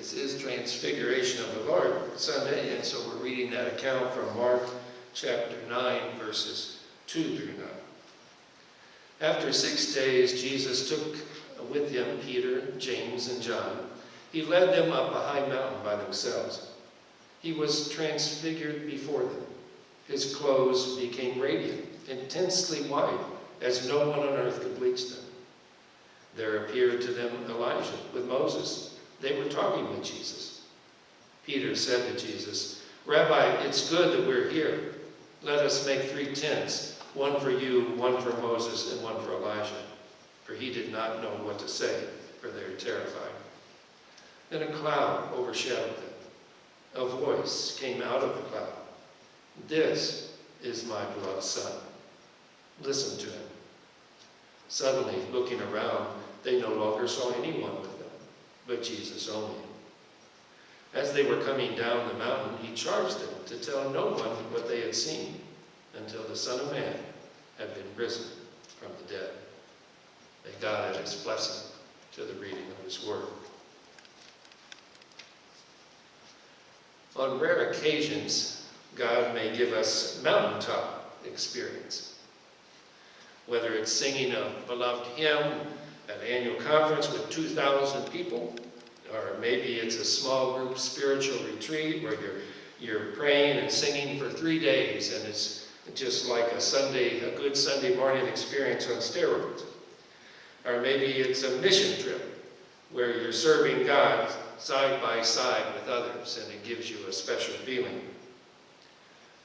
This is Transfiguration of the Lord Sunday, and so we're reading that account from Mark chapter 9, verses 2 through 9. After 6 days, Jesus took with him Peter, James, and John. He led them up a high mountain by themselves. He was transfigured before them. His clothes became radiant, intensely white, as no one on earth could bleach them. There appeared to them Elijah with Moses. They were talking with Jesus. Peter said to Jesus, "Rabbi, it's good that we're here. Let us make 3 tents, one for you, one for Moses, and one for Elijah." For he did not know what to say, for they were terrified. Then a cloud overshadowed them. A voice came out of the cloud. "This is my beloved Son. Listen to him." Suddenly, looking around, they no longer saw anyone with them, but Jesus only. As they were coming down the mountain, he charged them to tell no one what they had seen until the Son of Man had been risen from the dead. May God add his blessing to the reading of his word. On rare occasions, God may give us mountaintop experience. Whether it's singing a beloved hymn at an annual conference with 2,000 people, or maybe it's a small group spiritual retreat where you're praying and singing for 3 days, and it's just like a good Sunday morning experience on steroids. Or maybe it's a mission trip where you're serving God side by side with others, and it gives you a special feeling.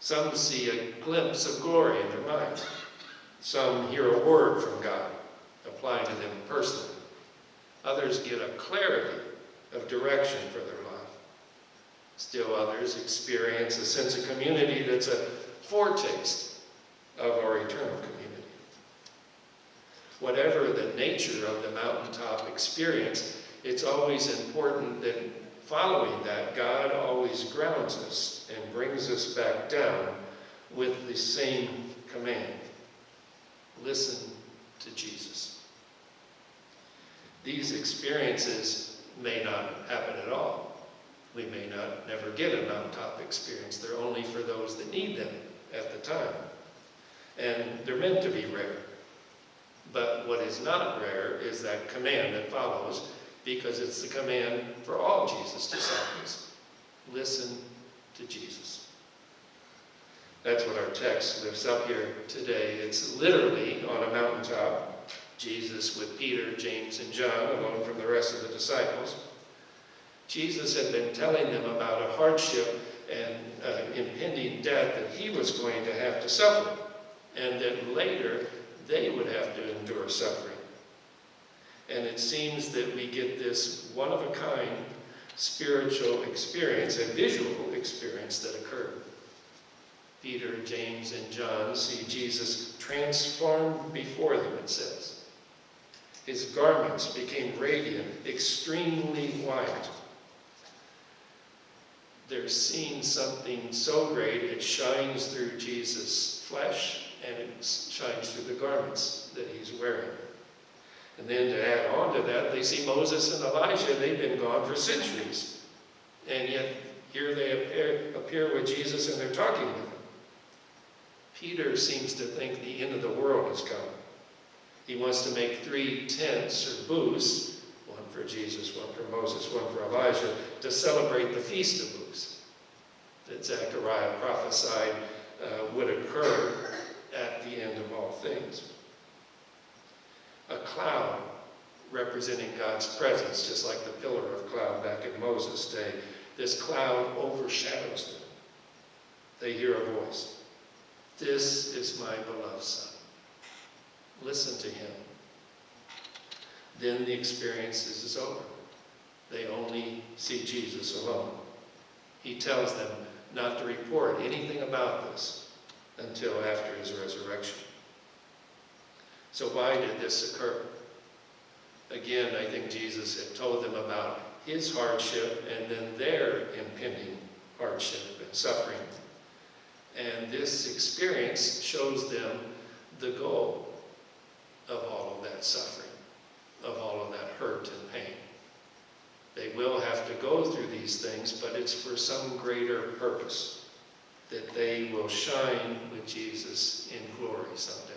Some see a glimpse of glory in their minds. Some hear a word from God, applying to them personally. Others get a clarity of direction for their life. Still others experience a sense of community that's a foretaste of our eternal community. Whatever the nature of the mountaintop experience, it's always important that following that, God always grounds us and brings us back down with the same command. Listen to Jesus. These experiences may not happen at all. We may not never get a mountaintop experience. They're only for those that need them at the time. And they're meant to be rare. But what is not rare is that command that follows, because it's the command for all Jesus' disciples. Listen to Jesus. That's what our text lifts up here today. It's literally on a mountaintop, Jesus with Peter, James, and John, alone from the rest of the disciples. Jesus had been telling them about a hardship and impending death that he was going to have to suffer, and that later they would have to endure suffering. And it seems that we get this one-of-a-kind spiritual experience, a visual experience that occurred. Peter, James, and John see Jesus transformed before them, it says. His garments became radiant, extremely white. They're seeing something so great, it shines through Jesus' flesh, and it shines through the garments that he's wearing. And then to add on to that, they see Moses and Elijah. They've been gone for centuries. And yet, here they appear with Jesus, and they're talking with him. Peter seems to think the end of the world has come. He wants to make 3 tents or booths, one for Jesus, one for Moses, one for Elijah, to celebrate the Feast of Booths that Zechariah prophesied would occur at the end of all things. A cloud representing God's presence, just like the pillar of cloud back in Moses' day. This cloud overshadows them. They hear a voice. "This is my beloved Son. Listen to him." Then the experience is over. They only see Jesus alone. He tells them not to report anything about this until after his resurrection. So why did this occur? Again, I think Jesus had told them about his hardship and then their impending hardship and suffering. And this experience shows them the goal of all of that suffering, of all of that hurt and pain. They will have to go these things, but it's for some greater purpose, that they will shine with Jesus in glory someday.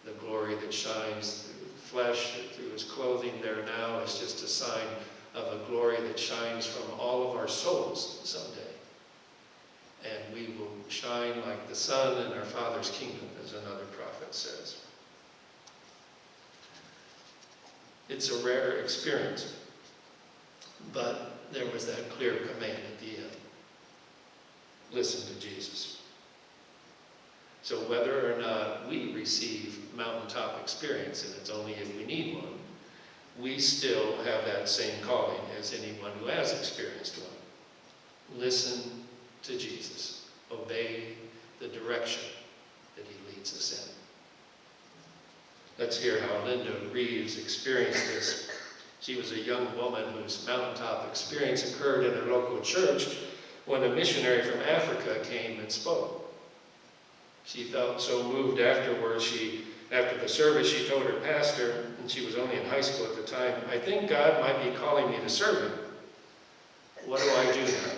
The glory that shines through the flesh, through his clothing there now, is just a sign of a glory that shines from all of our souls someday. And we will shine like the sun in our Father's kingdom, as another prophet says. It's a rare experience, but there was that clear command at the end. Listen to Jesus. So whether or not we receive mountaintop experience, and it's only if we need one, we still have that same calling as anyone who has experienced one. Listen to Jesus. Obey the direction that he leads us in. Let's hear how Linda Reeves experienced this. She was a young woman whose mountaintop experience occurred in her local church when a missionary from Africa came and spoke. She felt so moved afterwards. After the service, she told her pastor, and she was only in high school at the time, "I think God might be calling me to serve him. What do I do now?"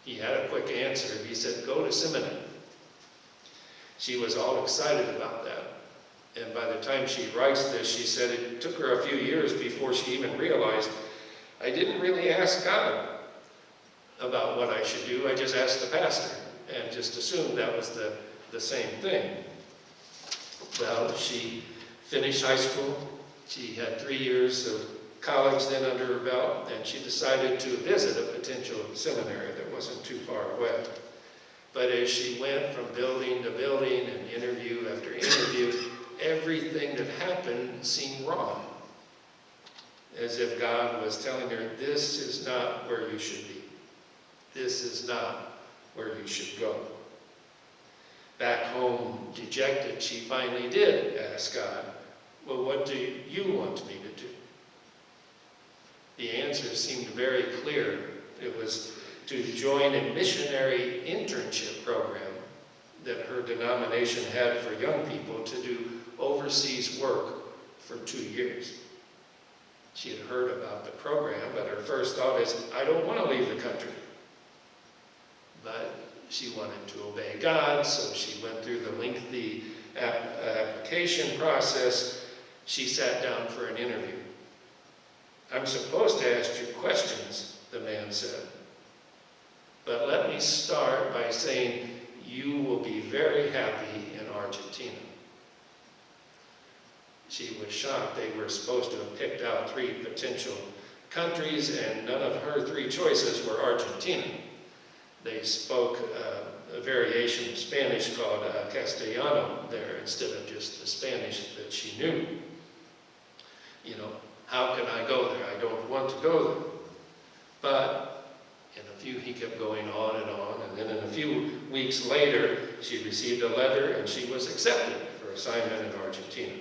He had a quick answer. He said, "Go to seminary." She was all excited about that. And by the time she writes this, she said it took her a few years before she even realized, "I didn't really ask God about what I should do. I just asked the pastor and just assumed that was the same thing." Well, she finished high school. She had 3 years of college then under her belt, and she decided to visit a potential seminary that wasn't too far away. But as she went from building to building and interview after interview, everything that happened seemed wrong. As if God was telling her, this is not where you should be. This is not where you should go. Back home, dejected, she finally did ask God, "Well, what do you want me to do?" The answer seemed very clear. It was to join a missionary internship program that her denomination had for young people to do overseas work for 2 years. She had heard about the program, but her first thought is, "I don't want to leave the country." But she wanted to obey God, so she went through the lengthy application process. She sat down for an interview. "I'm supposed to ask you questions," the man said. "But let me start by saying you will be very happy in Argentina." She was shocked. They were supposed to have picked out 3 potential countries, and none of her 3 choices were Argentina. They spoke a variation of Spanish called Castellano there instead of just the Spanish that she knew. You know, how can I go there? I don't want to go there. But he kept going on, and then in a few weeks later, she received a letter and she was accepted for assignment in Argentina.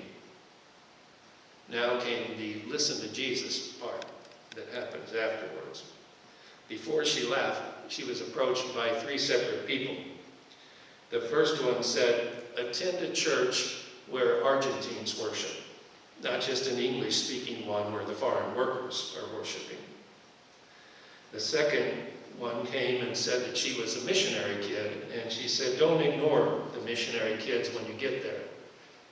Now came the listen to Jesus part that happens afterwards. Before she left, she was approached by 3 separate people. The first one said, "Attend a church where Argentines worship, not just an English-speaking one where the foreign workers are worshiping." The second one came and said that she was a missionary kid, and she said, "Don't ignore the missionary kids when you get there,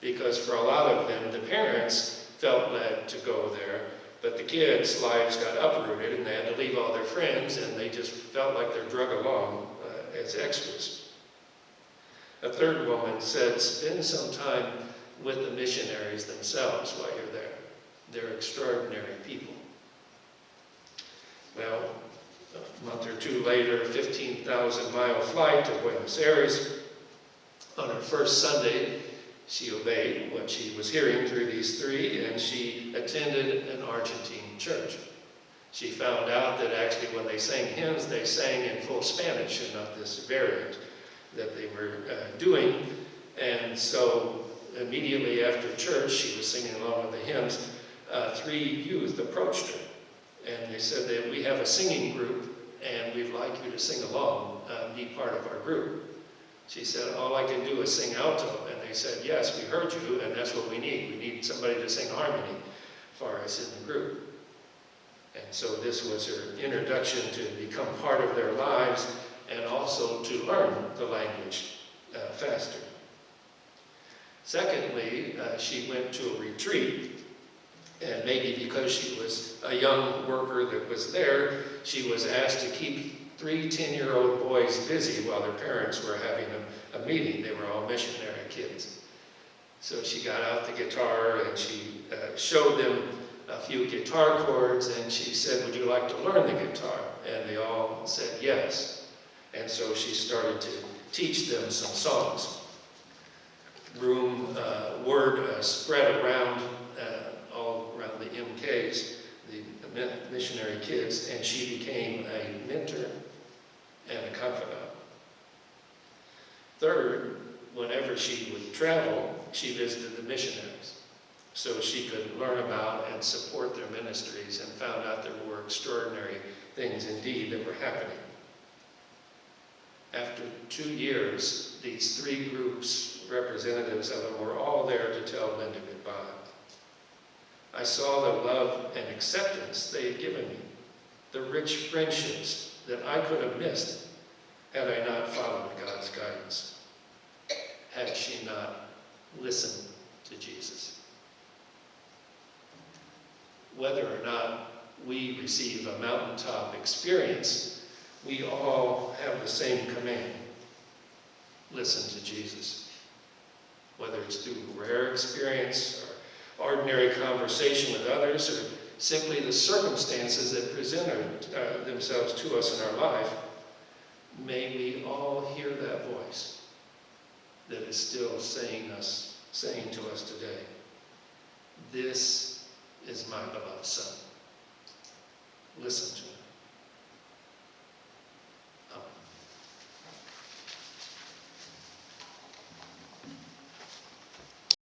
because for a lot of them, the parents felt led to go there, but the kids' lives got uprooted and they had to leave all their friends, and they just felt like they're drug along as extras." A third woman said, "Spend some time with the missionaries themselves while you're there. They're extraordinary people." Well, a month or 2 later, 15,000-mile flight to Buenos Aires. On her first Sunday, she obeyed what she was hearing through these 3, and she attended an Argentine church. She found out that actually when they sang hymns, they sang in full Spanish and not this variant that they were doing. And so immediately after church, she was singing along with the hymns, 3 youth approached her. And they said that we have a singing group, and we'd like you to sing along, be part of our group. She said, "All I can do is sing alto." And they said, "Yes, we heard you, and that's what we need. We need somebody to sing harmony for us in the group." And so this was her introduction to become part of their lives and also to learn the language faster. Secondly, she went to a retreat, and maybe because she was a young worker that was there, she was asked to keep 3 10-year-old boys busy while their parents were having a meeting. They were all missionary kids. So she got out the guitar and she showed them a few guitar chords, and she said, "Would you like to learn the guitar?" And they all said yes. And so she started to teach them some songs. Word spread around, all around the MKs, the missionary kids, and she became a mentor and a confidant. Third, whenever she would travel, she visited the missionaries so she could learn about and support their ministries, and found out there were extraordinary things indeed that were happening. After 2 years, these 3 groups, representatives of them, were all there to tell Linda goodbye. I saw the love and acceptance they had given me, the rich friendships that I could have missed had I not followed God's guidance, had she not listened to Jesus. Whether or not we receive a mountaintop experience, we all have the same command: listen to Jesus. Whether it's through rare experience or ordinary conversation with others, or simply the circumstances that present themselves to us in our life, may we all hear that voice that is still saying to us today, "This is my beloved Son. Listen to him."